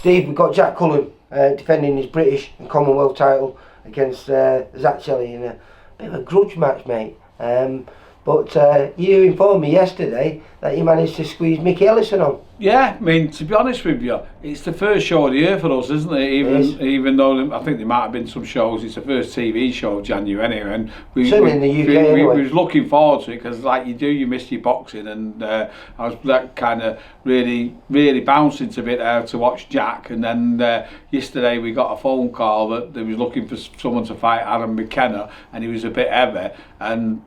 Steve, we've got Jack Cullen defending his British and Commonwealth title against Zach Shelley in a bit of a grudge match, mate. But you informed me yesterday that you managed to squeeze Mickey Ellison on. Yeah, I mean, to be honest with you, it's the first show of the year for us, isn't it? Even though I think there might have been some shows, it's the first TV show of January anyway. And certainly in the UK anyway. We was looking forward to it because, like you do, you miss your boxing, and I was that kind of really bouncing to bit there to watch Jack. And then yesterday we got a phone call that they was looking for someone to fight Adam McKenna, and he was a bit heavy. And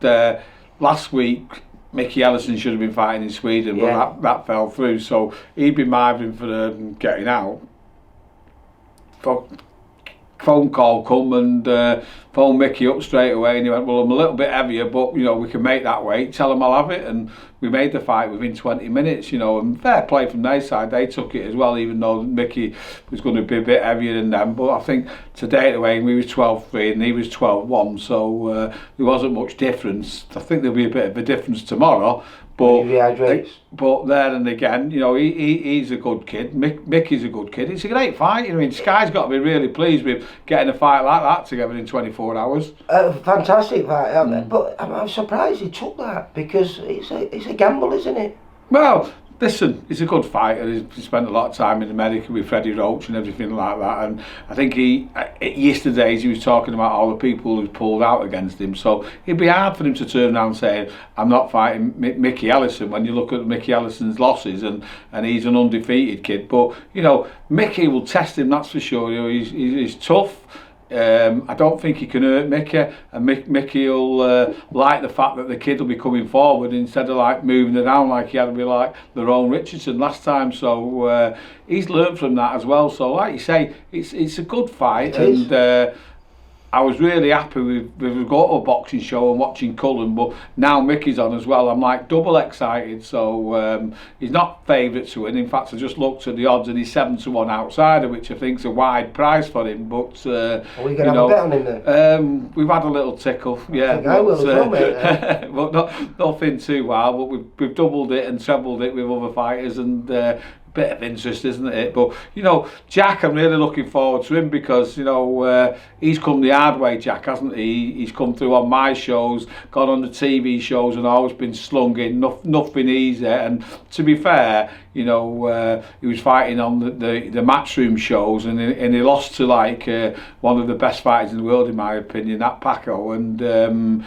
last week, Mickey Ellison should have been fighting in Sweden, but that fell through. So he'd been marvin for getting out. Phone call come and phoned Mickey up straight away, and he went, well, I'm a little bit heavier, but you know, we can make that weight. Tell him I'll have it. And we made the fight within 20 minutes, you know, and fair play from their side. They took it as well, even though Mickey was going to be a bit heavier than them. But I think today anyway, we was 12-3 and he was 12-1, so there wasn't much difference. I think there'll be a bit of a difference tomorrow. But there and again, you know, he's a good kid. Mickey's a good kid. It's a great fight. I mean, Sky's got to be really pleased with getting a fight like that together in 24 hours. Fantastic fight, but I'm surprised he took that because it's a gamble, isn't it? Well, listen, he's a good fighter. He spent a lot of time in America with Freddie Roach and everything like that. And I think yesterday he was talking about all the people who pulled out against him. So it'd be hard for him to turn around and say, I'm not fighting Mickey Ellison, when you look at Mickey Ellison's losses and he's an undefeated kid. But, you know, Mickey will test him, that's for sure. You know, he's tough. I don't think he can hurt Mickey, and Mickey will like the fact that the kid will be coming forward instead of like moving it down like he had to be like Lerone Richardson last time. So he's learned from that as well. So like you say, it's a good fight, and I was really happy with going to a boxing show and watching Cullen, but now Mickey's on as well. I'm like double excited. So he's not favourite to win. In fact, I just looked at the odds and he's 7-1 outsider, which I think's a wide price for him. But are we going to have a bet on him then? We've had a little tickle, yeah. I think I will as well, mate. But nothing too wild. But we've doubled it and trebled it with other fighters, and bit of interest, isn't it? But you know, Jack, I'm really looking forward to him because you know he's come the hard way, Jack, hasn't he? He's come through on my shows, gone on the TV shows, and always been slung in, nothing easy. And to be fair, you know, he was fighting on the matchroom shows, and he lost to like one of the best fighters in the world, in my opinion, that Paco, and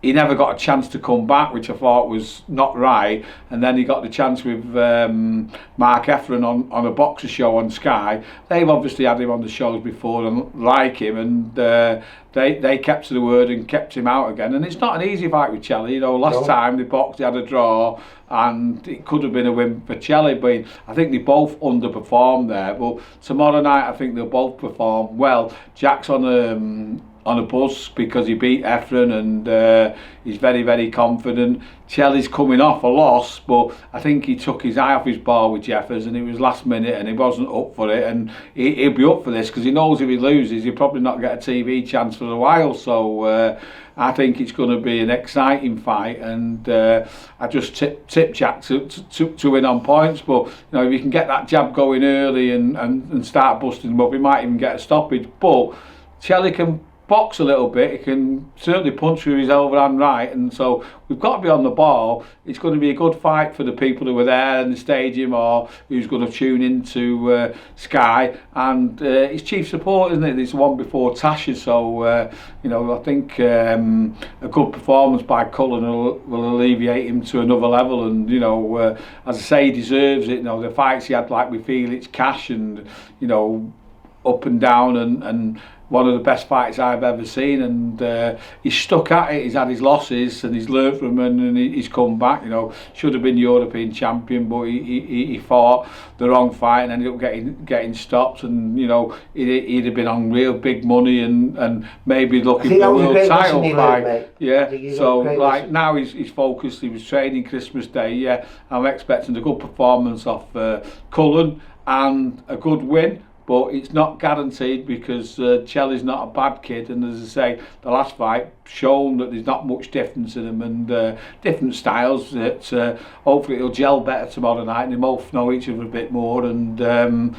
he never got a chance to come back, which I thought was not right. And then he got the chance with Mark Efron on a boxer show on Sky. They've obviously had him on the shows before and like him, and they kept to the word and kept him out again. And it's not an easy fight with Shelley. You know, last time they boxed, they had a draw, and it could have been a win for Shelley, but I think they both underperformed there. But tomorrow night, I think they'll both perform well. Jack's on a buzz because he beat Efron, and he's very confident. Shelley's coming off a loss, but I think he took his eye off his ball with Jeffers, and it was last minute and he wasn't up for it, and he'll be up for this because he knows if he loses he'll probably not get a TV chance for a while. So I think it's going to be an exciting fight, and I just tip Jack to win on points. But you know, if you can get that jab going early and start busting him up, he might even get a stoppage. But Shelley can box a little bit, he can certainly punch with his overhand right, and so we've got to be on the ball. It's going to be a good fight for the people who were there in the stadium or who's going to tune into Sky, and it's chief support, isn't it? It's the one before Tasha, so you know, I think a good performance by Cullen will alleviate him to another level, and you know, as I say, he deserves it. You know, the fights he had like with Felix Cash, and you know, up and down, and one of the best fights I've ever seen, and he's stuck at it. He's had his losses and he's learned from them, and he's come back. You know, should have been European champion, but he fought the wrong fight and ended up getting stopped. And you know, he'd have been on real big money and maybe looking for a world title fight. Yeah. So like now he's focused. He was training Christmas Day. Yeah, I'm expecting a good performance off Cullen and a good win. But it's not guaranteed because Shelley's not a bad kid, and as I say, the last fight shown that there's not much difference in them, and different styles that hopefully it'll gel better tomorrow night, and they both know each other a bit more, and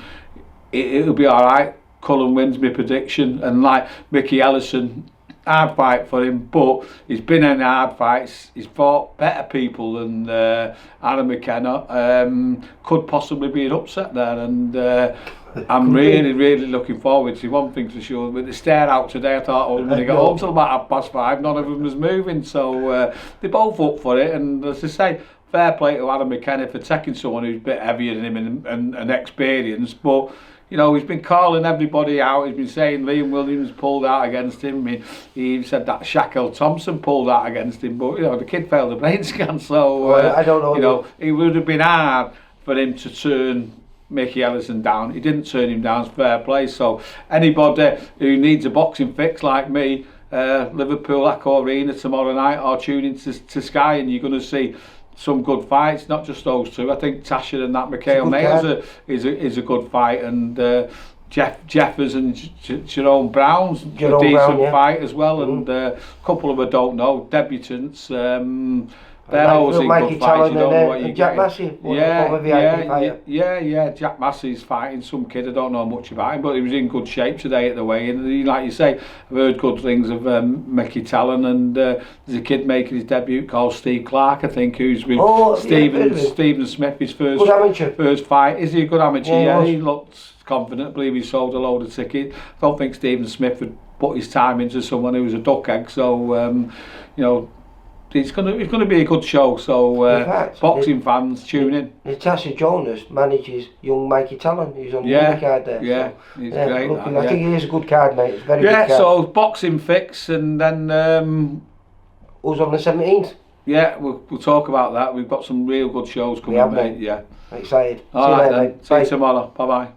it'll be all right. Cullen wins, my prediction, and like Mickey Ellison, hard fight for him, but he's been in hard fights. He's fought better people than Adam McKenna. Could possibly be an upset there, and I'm really looking forward to one thing for sure. With the stare out today, I thought I was going to get home till about 5:30. None of them was moving, so they're both up for it. And as I say, fair play to Adam McKenna for taking someone who's a bit heavier than him and experienced, but. You know, he's been calling everybody out. He's been saying Liam Williams pulled out against him. He said that Shaquille Thompson pulled out against him. But, you know, the kid failed a brain scan. So, I don't know. You know, it would have been hard for him to turn Mickey Ellison down. He didn't turn him down. It's fair play. So, anybody who needs a boxing fix like me, Liverpool Accor Arena tomorrow night, or tune into Sky, and you're going to see some good fights, not just those two. I think Tasha and that Mikhail Mayers is a good fight, and Jeffers and Jerome Brown's a decent fight as well, and a couple of them I don't know, debutants. They're always in good fights. You don't know what you're Jack getting. Yeah. Jack Massey's fighting some kid. I don't know much about him, but he was in good shape today at the weigh-in. And like you say, I've heard good things of Mickey Ellison, and there's a kid making his debut called Steve Clark, I think, who's with Stephen Smith, his first fight. Is he a good amateur? Yeah, he looks confident. I believe he sold a load of tickets. I don't think Stephen Smith would put his time into someone who was a duck egg. So, you know, it's going to be a good show, so boxing fans, tune in. Natasha Jonas manages young Mikey Ellison, who's on the undercard there. Yeah, so, he's great. I think he is a good card, mate. It's a very good card. So boxing fix, and then who's on the 17th? Yeah, we'll talk about that. We've got some real good shows coming, mate. Yeah, excited. All right, then. Mate. See you tomorrow. Bye.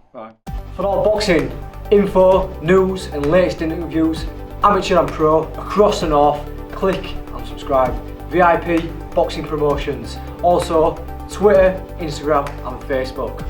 For all boxing info, news, and latest interviews, amateur and pro across the north, click and subscribe. VIP Boxing Promotions. Also, Twitter, Instagram, and Facebook.